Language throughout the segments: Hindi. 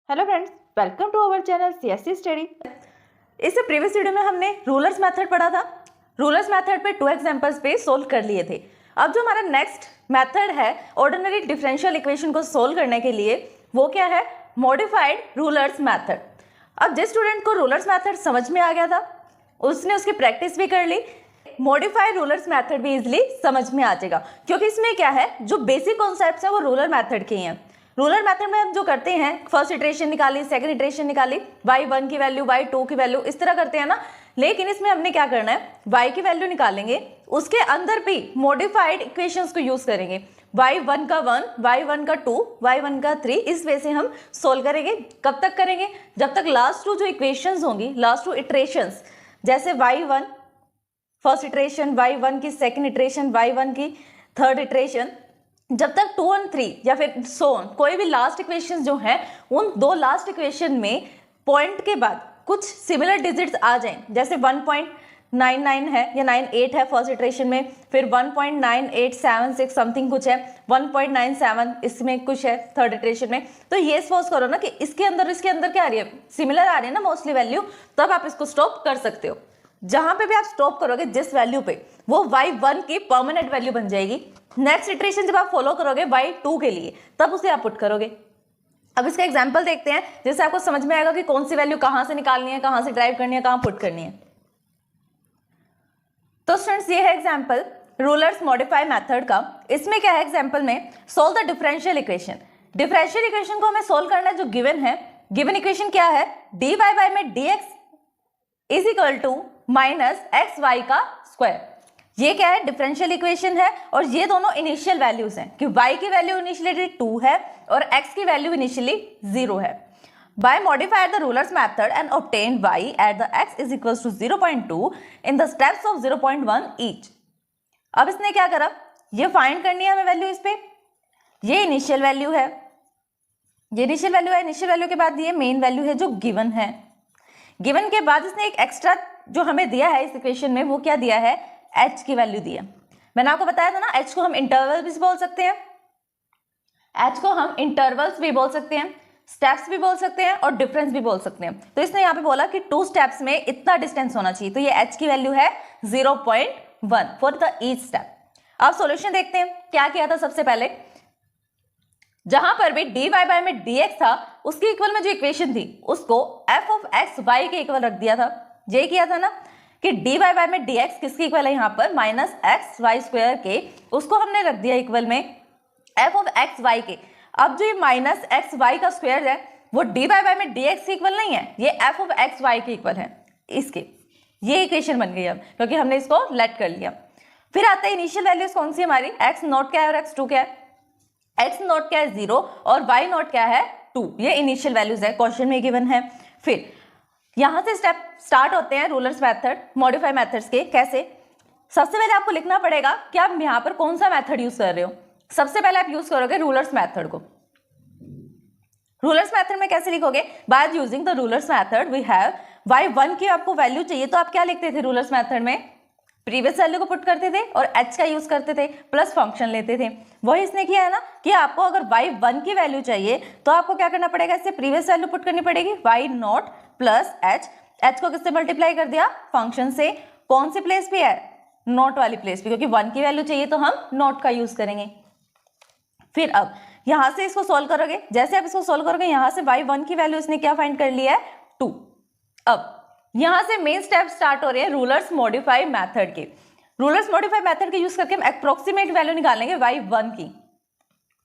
Hello friends, welcome to our channel CSC study. इससे प्रीवियस वीडियो में हमने रूलर्स मेथड पढ़ा था। रूलर्स मेथड पे 2 एग्जांपल्स पे सोल्व कर लिए थे। अब जो हमारा नेक्स्ट मेथड है ऑर्डिनरी डिफरेंशियल इक्वेशन को सोल्व करने के लिए, वो क्या है? Modified rulers method. अब जिस स्टूडेंट को रूलर्स मेथड समझ में आ गया था उसने उसकी प्रैक्टिस भी कर ली, मॉडिफाइड रूलर्स मेथड भी इजिली समझ में आ जाएगा, क्योंकि इसमें क्या है, जो बेसिक कॉन्सेप्ट्स है वो रूलर मेथड के ही हैं। रूलर मेथड में हम जो करते हैं, फर्स्ट इटरेशन निकाली, सेकंड इटरेशन निकाली, y1 की वैल्यू, y2 की वैल्यू, इस तरह करते हैं ना। लेकिन इसमें हमने क्या करना है, y की वैल्यू निकालेंगे, उसके अंदर भी मॉडिफाइड इक्वेशंस को यूज करेंगे। y1 का 1, y1 का 2, y1 का 3, इस वे से हम सोल्व करेंगे। कब तक करेंगे? जब तक लास्ट 2 जो इक्वेशंस होंगी, लास्ट 2 इटरेशंस, जैसे y1 फर्स्ट इटरेशन, y1 की सेकंड इटरेशन, y1 की थर्ड इटरेशन, जब तक 2 और 3 या फिर सोन कोई भी लास्ट इक्वेशन जो है, उन 2 लास्ट इक्वेशन में पॉइंट के बाद कुछ सिमिलर डिजिट्स आ जाएं, जैसे 1.99 है या 98 है फर्स्ट इटरेशन में, फिर 1.9876 समथिंग कुछ है, 1.97 इसमें कुछ है थर्ड इटरेशन में। तो ये सपोज करो ना कि इसके अंदर क्या आ रही है, सिमिलर आ रही है ना मोस्टली वैल्यू, तब आप इसको स्टॉप कर सकते हो। जहां पे भी आप स्टॉप करोगे जिस वैल्यू पे, वो y1 की परमानेंट वैल्यू बन जाएगी। नेक्स्ट इटरेशन जब आप फॉलो करोगे y2 के लिए, तब उसे आप पुट करोगे। अब इसका एग्जांपल देखते हैं, जिससे आपको समझ में आएगा कि कौन सी वैल्यू कहां से निकालनी है, कहां से ड्राइव करनी है, कहां पुट करनी है। तो स्टूडेंट्स, ये है एग्जांपल रूलर्स मॉडिफाई मेथड का। इसमें क्या है, एग्जांपल में solve the differential equation. Differential equation को हमें सोल्व करना है, जो गिवन है। गिवन इक्वेशन क्या है? dy बाय में dx is equal to minus X Y का स्क्वायर। ये क्या है? डिफरेंशियल इक्वेशन है, और ये दोनों इनिशियल वैल्यूज हैं कि y की वैल्यू इनिशियली 2 है और x की वैल्यू इनिशियली 0 है। By modified the Euler's method and obtain y at the x is equal to 0.2 in the steps of 0.1 each. अब इसने क्या करा, ये फाइंड करनी है हमें वैल्यू इस पे। ये इनिशियल वैल्यू है, ये इनिशियल वैल्यू है। इनिशियल वैल्यू के बाद ये मेन वैल्यू है जो गिवन है। गिवन के बाद इसने एक एक्स्ट्रा जो हमें दिया है इस इक्वेशन में, वो क्या दिया है? h की वैल्यू दी है। मैंने आपको बताया था ना, h को हम इंटरवल भी बोल सकते हैं, h को हम इंटरवल्स भी बोल सकते हैं, स्टेप्स भी बोल सकते हैं, और डिफरेंस भी बोल सकते हैं। तो इसने यहाँ पे बोला कि 2 स्टेप्स में इतना डिस्टेंस होना चाहिए, तो ये h की वैल्यू है 0.1 फॉर द ईच स्टेप। अब सॉल्यूशन देखते हैं। क्या किया था सबसे पहले, जहां पर भी dy बाय में dx था, उसकी इक्वल में जो इक्वेशन थी उसको f ऑफ x y के इक्वल रख दिया था। ये किया था ना कि dy बाय में dx किसकी इक्वल है यहाँ पर? माइनस एक्स वाई स्क्वायर के, उसको हमने रख दिया इक्वल में f ऑफ x y के। अब जो ये माइनस एक्स वाई का स्क्वायर है, वो dy बाय में dx की इक्वल नहीं है, ये f ऑफ x y के इक्वल है इसके। ये इक्वेशन बन गई अब, क्योंकि हमने इसको लेट कर लिया। फिर आता है इनिशियल वैल्यूज कौन सी हमारी, x नॉट क्या है और x2 क्या है? x नॉट क्या है? 0, और y नॉट क्या है? 2। ये इनिशियल वैल्यूज है, क्वेश्चन में गिवन है। फिर यहां से स्टेप स्टार्ट होते हैं रूलर्स मेथड मॉडिफाई मेथड्स के। कैसे? सबसे पहले आपको लिखना पड़ेगा कि आप यहां पर कौन सा मेथड यूज कर रहे हो। सबसे पहले आप यूज करोगे रूलर्स मेथड को। रूलर्स मेथड में कैसे लिखोगे? By using the Euler's method we have y1 की आपको वैल्यू चाहिए, तो आप क्या लिखते थे रूलर्स मेथड में? प्रीवियस वैल्यू को पुट करते थे और h का यूज करते थे, प्लस फंक्शन लेते थे। वही इसने किया है ना कि आपको अगर y1 की वैल्यू चाहिए तो आपको क्या करना पड़ेगा, इससे प्रीवियस वैल्यू पुट करनी पड़ेगी, y नॉट प्लस h को किससे मल्टीप्लाई कर दिया? फंक्शन से। कौन सी प्लेस पे है? नॉट वाली प्लेस पे, क्योंकि 1 की वैल्यू चाहिए तो हम नॉट का यूज करेंगे। फिर अब यहां से इसको सोल्व करोगे, जैसे आप इसको सोल्व करोगे, यहां से y1 की वैल्यू इसने क्या फाइंड कर लिया है? 2। अब यहां से मेन स्टेप स्टार्ट हो रहे हैं रूलर्स मॉडिफाई मेथड के। रूलर्स मॉडिफाई मेथड के यूज करके हम अप्रोक्सीमेट वैल्यू निकालेंगे y1 की।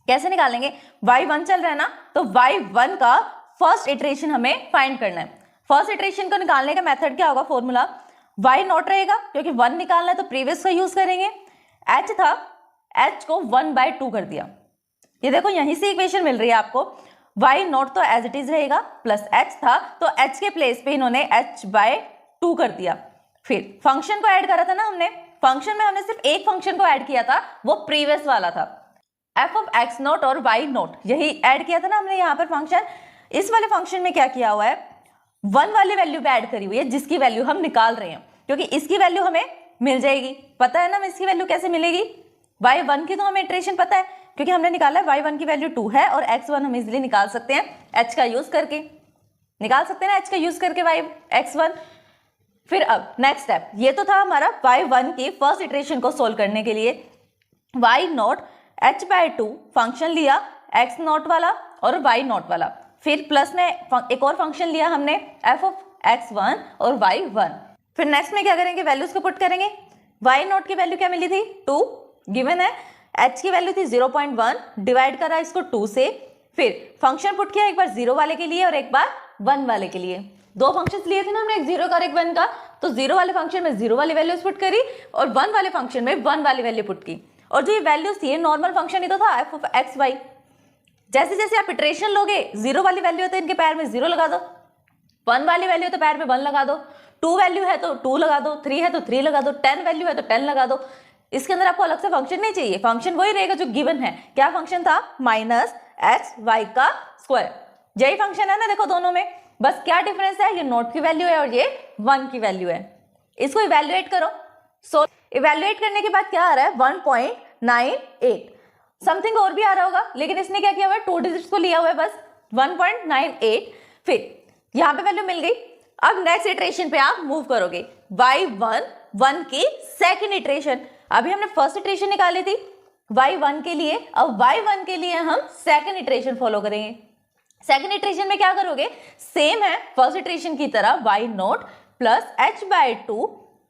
कैसे निकालेंगे? y1 चल रहा है ना, तो y1 का फर्स्ट इटरेशन हमें फाइंड करना है। फर्स्ट इटरेशन को निकालने का मेथड क्या होगा? फॉर्मूला y नॉट रहेगा, क्योंकि 1 निकालना है तो प्रीवियस का यूज करेंगे। h था, h को 1/2 कर दिया। ये देखो यहीं से इक्वेशन मिल रही है आपको। y नॉट तो एज इट इज रहेगा, प्लस h था तो h के प्लेस पे इन्होंने h/2 कर दिया। फिर फंक्शन को ऐड करा था ना हमने, फंक्शन में हमने सिर्फ एक फंक्शन को ऐड किया था, वो प्रीवियस वाला था, f ऑफ x नॉट और y नॉट, यही ऐड किया था ना हमने यहाँ पर फंक्शन। इस वाले फंक्शन में क्या किया हुआ है? 1 वाली वैल्यू पे ऐड करी हुई है, जिसकी वैल्यू हम निकाल रहे हैं, क्योंकि इसकी वैल्यू हमें मिल जाएगी। पता है ना इसकी वैल्यू कैसे मिलेगी? y1 की तो हमें इटरेशन पता है, क्योंकि हमने निकाला है y1 की वैल्यू 2 है और x1 हम इजिली निकाल सकते हैं h का यूज करके, निकाल सकते हैं ना h का यूज करके x1। फिर अब नेक्स्ट स्टेप, ये तो था हमारा y1 की फर्स्ट इटरेशन को सोल्व करने के लिए। y नॉट h/2 फंक्शन लिया x नॉट वाला और y नॉट वाला, फिर प्लस में एक और फंक्शन लिया हमने f(x1) और y1। फिर नेक्स्ट में क्या करेंगे, वैल्यूज को पुट करेंगे। y नॉट की वैल्यू क्या मिली थी 2 गिवन है, h की वैल्यू थी 0.1, डिवाइड करा इसको 2 से, फिर फंक्शन पुट किया एक बार 0 वाले के लिए और एक बार 1 वाले के लिए। दो फंक्शंस लिए थे ना हमने, एक 0 का और एक 1 का, तो 0 वाले फंक्शन में 0 वाली वैल्यूज पुट करी और 1 वाले फंक्शन में 1 वाली वैल्यू पुट की। और जो ये वैल्यूज थी नॉर्मल फंक्शन ही तो था f(x, y)। जैसे जैसे आप इटरेशन लोगे, 0 वाली वैल्यू है तो इनके पैर में 0 लगा दो, 1 वाली वैल्यू है तो पैर में 1 लगा दो, 2 वैल्यू है तो 2 लगा दो, 3 है तो 3 लगा दो, 10 वैल्यू है तो 10 लगा दो। इसके अंदर आपको अलग से फंक्शन नहीं चाहिए, फंक्शन वही रहेगा जो गिवन है। क्या फंक्शन था, -x(y) का स्क्वायर। यही फंक्शन है ना, देखो दोनों में, बस क्या डिफरेंस है, ये नोट की वैल्यू है और ये 1 की वैल्यू है। इसको इवेल्युएट करो। सो इवेल्युएट करने के बाद क्या आ रहा है 1.98, समथिंग और भी आ रहा होगा, लेकिन इसने क्या किया हुआ है 2 डिजिट्स को लिया हुआ है बस 1.98। फिर यहाँ पे वैल्यू मिल गई। अब नेक्स्ट इटरेशन पे आप मूव करोगे, y1 की सेकंड इटरेशन। अभी हमने फर्स्ट इटरेशन निकाली थी y1 के लिए, अब y1 के लिए हम सेकंड इटरेशन फॉलो करेंगे। सेकंड इटरेशन में क्या करोगे, सेम है फर्स्ट इटरेशन की तरह, y not plus h/2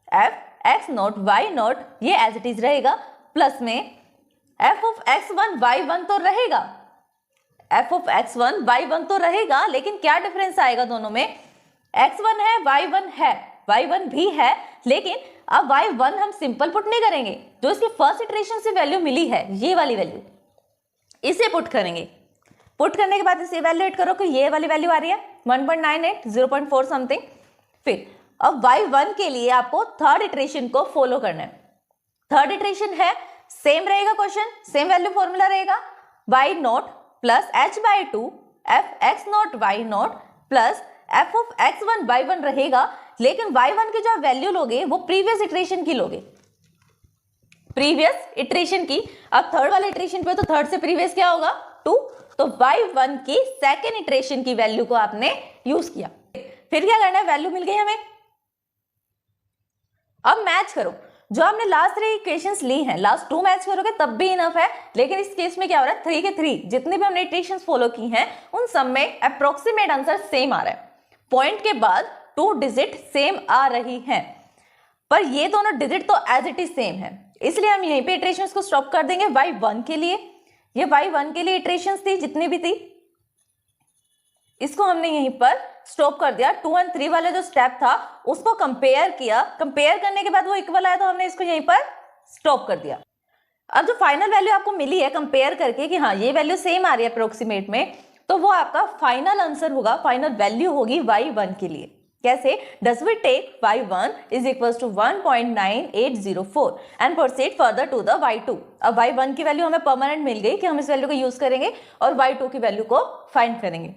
f(x not y not), ये एज इट इज रहेगा, प्लस में f(x1 y1) तो रहेगा, f(x1 y1) तो रहेगा, लेकिन क्या डिफरेंस आएगा दोनों में, x1 है y1 है, y1 भी है, लेकिन अब y1 हम सिंपल पुट नहीं करेंगे, जो इसकी फर्स्ट इटरेशन से वैल्यू मिली है ये वाली वैल्यू, इसे पुट करेंगे। पुट करने के बाद इसे इवैल्यूएट करो कि ये वाली वैल्यू आ रही है 1.98, 0.4 समथिंग। फिर अब y1 के लिए आपको थर्ड इटरेशन को फॉलो करना है। थर्ड इटरेशन है, सेम रहेगा क्वेश्चन, सेम वैल्यू फॉर्मूला रहेगा, y not plus h/2 f(x not y not) plus f(x1 y1) रहेगा, लेकिन y1 की जो वैल्यू लोगे वो प्रीवियस इटरेशन की लोगे, प्रीवियस इटरेशन की। अब थर्ड वाले इटरेशन पे तो थर्ड से प्रीवियस क्या होगा 2, तो y1 की सेकेंड इटरेशन की वैल्यू को आपने यूज किया। फिर क्या करना है, वैल्यू मिल गई हमें, अब मैच करो। जो हमने लास्ट 3 इक्वेशंस ली हैं, लास्ट 2 मैच करोगे तब भी इनफ है, लेकिन इस केस में क्या हो रहा है 3 के 3 जितने भी हमने इटरेशंस फॉलो की हैं उन सब में अप्रोक्सीमेट आंसर सेम आ रहा है। पॉइंट के बाद 2 डिजिट सेम आ रही हैं, पर ये दोनों डिजिट तो एज इट इज सेम है, इसलिए हम यहीं पे इटरेशंस को स्टॉप कर देंगे। y1 के लिए, ये y1 के लिए इटरेशंस थी जितनी भी थी, इसको हमने यहीं पर स्टॉप कर दिया। 2 और 3 वाला जो स्टेप था उसको कंपेयर किया, कंपेयर करने के बाद वो इक्वल आया तो हमने इसको यहीं पर स्टॉप कर दिया। अब जो फाइनल वैल्यू आपको मिली है कंपेयर करके कि हाँ ये वैल्यू सेम आ रही है अप्रोक्सीमेट में, तो वो आपका फाइनल आंसर होगा, फाइनल वैल्यू होगी y1 के लिए। कैसे, does we take y1 is equal to 1.9804 and proceed further to the y2। अब y1 की वैल्यू हमें परमानेंट मिल गई कि हम इस वैल्यू को यूज करेंगे और y2 की वैल्यू को फाइंड करेंगे,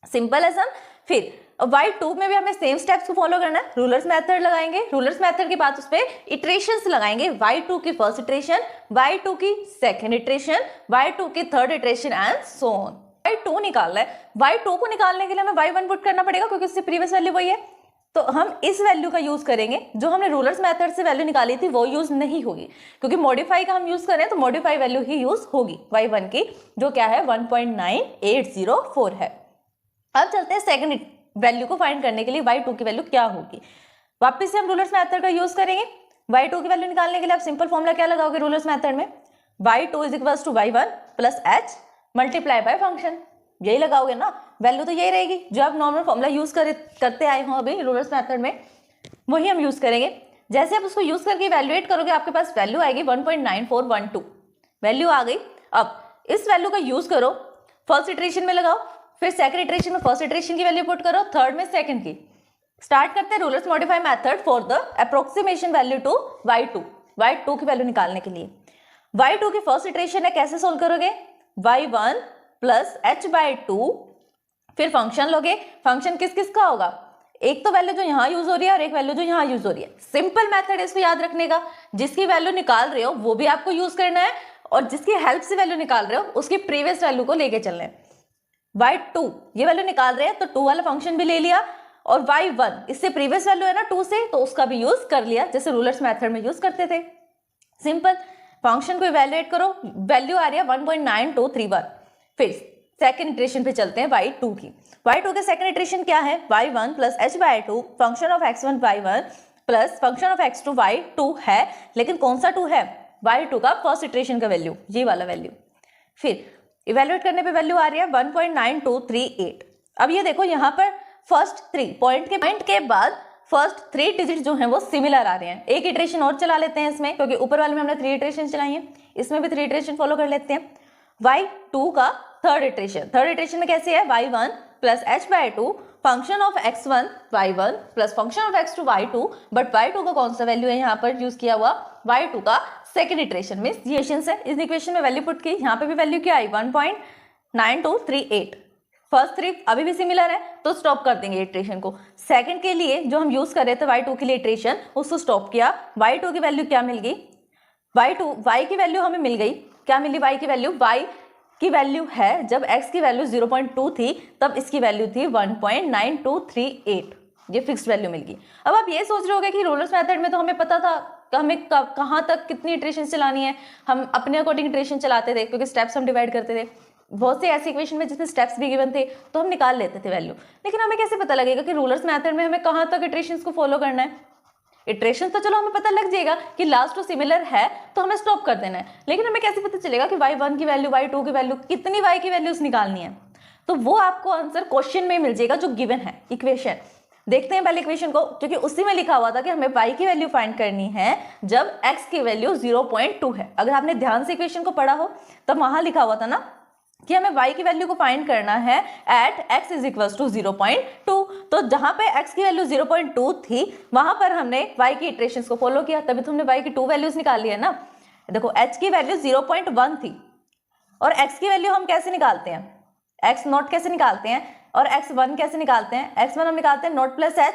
सिंपल है सम। फिर y2 में भी हमें सेम स्टेप्स को फॉलो करना है, रूलर्स मेथड लगाएंगे, रूलर्स मेथड के बाद उस पे इटरेशंस लगाएंगे, y2 की फर्स्ट इटरेशन, y2 की सेकंड इटरेशन, y2 की third iteration and so on. y2 निकालना है, y2 को निकालने के लिए हमें y1 पुट करना पड़ेगा क्योंकि उससे प्रीवियस वैल्यू वही है, तो हम इस वैल्यू का यूज करेंगे। जो हमने रूलर्स मेथड से वैल्यू निकाली थी वो यूज नहीं होगी, क्योंकि मॉडिफाई का हम यूज करें तो मॉडिफाई वैल्यू ही यूज होगी y1 की, जो क्या है 1.9804 है। अब चलते हैं सेकंड वैल्यू को फाइंड करने के लिए y2 की वैल्यू क्या होगी। वापस से हम रूलर्स मेथड का यूज करेंगे। y2 की वैल्यू निकालने के लिए आप सिंपल फॉर्मूला क्या लगाओगे रूलर्स मेथड में, y2 is equal to y1 plus h multiply by function, यही लगाओगे ना, वैल्यू तो यही रहेगी जो आप नॉर्मल फॉर्मूला यूज करते आए हो अभी रूलर्स मेथड में, वही हम यूज करेंगे। जैसे आप उसको यूज करके इवैल्यूएट करोगे आपके पास वैल्यू आएगी 1.9412, वैल्यू आ गई। अब इस वैल्यू का यूज करो, फर्स्ट इटरेशन में लगाओ, फिर सेकंड इटरेशन में फर्स्ट इटरेशन की वैल्यू पुट करो, थर्ड में सेकंड की। स्टार्ट करते हैं Euler's modify method for the approximation value to y2 की वैल्यू निकालने के लिए। y2 की फर्स्ट इटरेशन है, कैसे सोल्व करोगे, y1 प्लस h/2, फिर फंक्शन लोगे, फंक्शन किस किस का होगा, एक तो वैल्यू जो यहाँ यूज हो रही है और एक वैल्यू जो यहाँ यूज हो रही है। सिंपल मेथड है इसको याद रखने का, जिसकी वैल्यू निकाल रहे हो वो भी आपको यूज करना है और जिसकी हेल्प से वैल्यू निकाल रहे हो उसकी प्रीवियस वैल्यू को लेके चल रहे हैं। y2 ये वैल्यू निकाल रहे हैं तो 2 वाला फंक्शन भी ले लिया, और y1 इससे प्रीवियस वैल्यू है ना 2 से, तो उसका भी यूज कर लिया जैसे रूलर्स मेथड में यूज करते थे। सिंपल, फंक्शन को इवैल्यूएट करो, वैल्यू आ रही है 1.9231। फिर सेकंड इटरेशन पे चलते हैं y2 की। y2 के सेकंड इटरेशन क्या है, y1 plus h/2 function of x1 y1 plus function of x2 y2 है, लेकिन कौन सा 2 है, y2 का फर्स्ट इटरेशन का वैल्यू, ये वाला वैल्यू। फिर इवैल्यूएट करने पे वैल्यू आ रही है 1.9238। अब ये देखो यहाँ पर फर्स्ट 3 पॉइंट के बाद फर्स्ट 3 डिजिट जो हैं वो सिमिलर आ रहे हैं। एक इटरेशन और चला लेते हैं इसमें, क्योंकि ऊपर वाले में हमने 3 इटरेशन चलाई हैं, इसमें भी 3 इटरेशन फॉलो कर लेते हैं। y2 का थर्ड इटरेशन में कैसे है, y1 plus h/2 function of x1 y1 plus function of x2 y2, but y2 का कौन सा वैल्यू है यहाँ पर यूज किया हुआ, y2 का सेकेंड इटरेशन में। ये इक्वेशन है, इस इक्वेशन में वैल्यू पुट की, यहाँ पे भी वैल्यू क्या आई 1.9238। फर्स्ट 3 अभी भी सिमिलर है तो स्टॉप कर देंगे इटरेशन को। सेकंड के लिए जो हम यूज कर रहे थे y2 के लिए इटरेशन, उसको स्टॉप किया। y2 की वैल्यू क्या मिल गई, y की वैल्यू हमें मिल गई, क्या मिली, y की वैल्यू, y की वैल्यू है जब x की वैल्यू 0.2 थी तब इसकी वैल्यू थी 1.9238, ये फिक्स्ड वैल्यू मिल गई। अब आप ये सोच रहे होगे कि रूलर्स मेथड में तो हमें पता था हमें कहाँ तक कितनी इटरेशन चलानी है, हम अपने अकॉर्डिंग इटरेशन चलाते थे क्योंकि स्टेप्स हम डिवाइड करते थे। बहुत से ऐसे इक्वेशन में जिसमें स्टेप्स भी गिवन थे तो हम निकाल लेते थे वैल्यू, लेकिन हमें कैसे पता लगेगा कि रूलर्स मेथड में हमें कहाँ तक इटरेशंस को फॉलो करना है। इटरेशन तो चलो हमें पता लग जाएगा कि लास्ट टू सिमिलर है तो हमें स्टॉप कर देना है, लेकिन हमें कैसे पता चलेगा कि y1 की वैल्यू, y2 की वैल्यू, कितनी y की वैल्यूज निकालनी है। तो वो आपको आंसर क्वेश्चन में मिल जाएगा जो गिवन है इक्वेशन। देखते हैं पहले इक्वेशन को, क्योंकि उसी में लिखा हुआ था कि हमें y की वैल्यू फाइंड करनी है जब x की वैल्यू 0.2 है। अगर आपने ध्यान से इक्वेशन को पढ़ा हो तब वहां लिखा हुआ था ना कि हमें y की वैल्यू को फाइंड करना है at x is equals to 0.2। तो जहां पे x की वैल्यू 0.2 थी वहां पर हमने y की इटरेशंस को फॉलो किया, तभी तो हमने y की 2 वैल्यूज निकाल ली है ना। देखो h की वैल्यू 0.1 थी और x की वैल्यू हम कैसे निकालते हैं, x0 कैसे निकालते हैं और x1 कैसे निकालते हैं, x1 हम निकालते हैं नॉट प्लस h,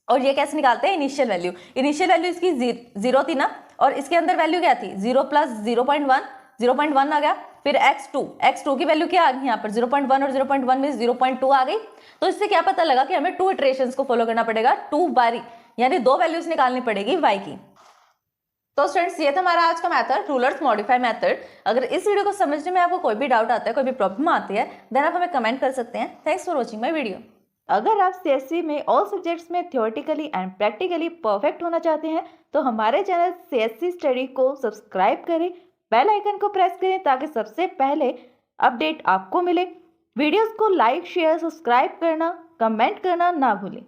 और ये कैसे निकालते हैं, इनिशियल वैल्यू। इनिशियल वैल्यू इसकी 0 थी ना, और इसके अंदर वैल्यू क्या थी, 0 प्लस 0.1 आ गया। फिर x2 की वैल्यू क्या आ गई यहाँ पर 0.1 और 0.1 में 0.2 आ गई। तो इससे क्या पता लगा कि हमें 2 इटरेशंस को फॉलो करना पड़ेगा, 2 बारी, यानी 2 वैल्यूज निकालनी पड़ेगी y की। तो स्टूडेंट्स ये था हमारा आज का मेथड, रूलर्स मॉडिफाई मेथड। अगर इस वीडियो को समझने में आपको कोई भी डाउट आता है, कोई भी प्रॉब्लम आती है, देन आप हमें कमेंट कर सकते हैं। Thanks for watching my video. अगर आप CSC में ऑल सब्जेक्ट्स में थियोरेटिकली एंड प्रैक्टिकली परफेक्ट होना चाहते हैं तो हमारे चैनल CSC स्टडी को सब्सक्राइब करें, बेल आइकन को प्रेस करें ताकि सबसे पहले अपडेट आपको मिले। वीडियोस को लाइक, शेयर, सब्सक्राइब करना, कमेंट करना ना भूलें।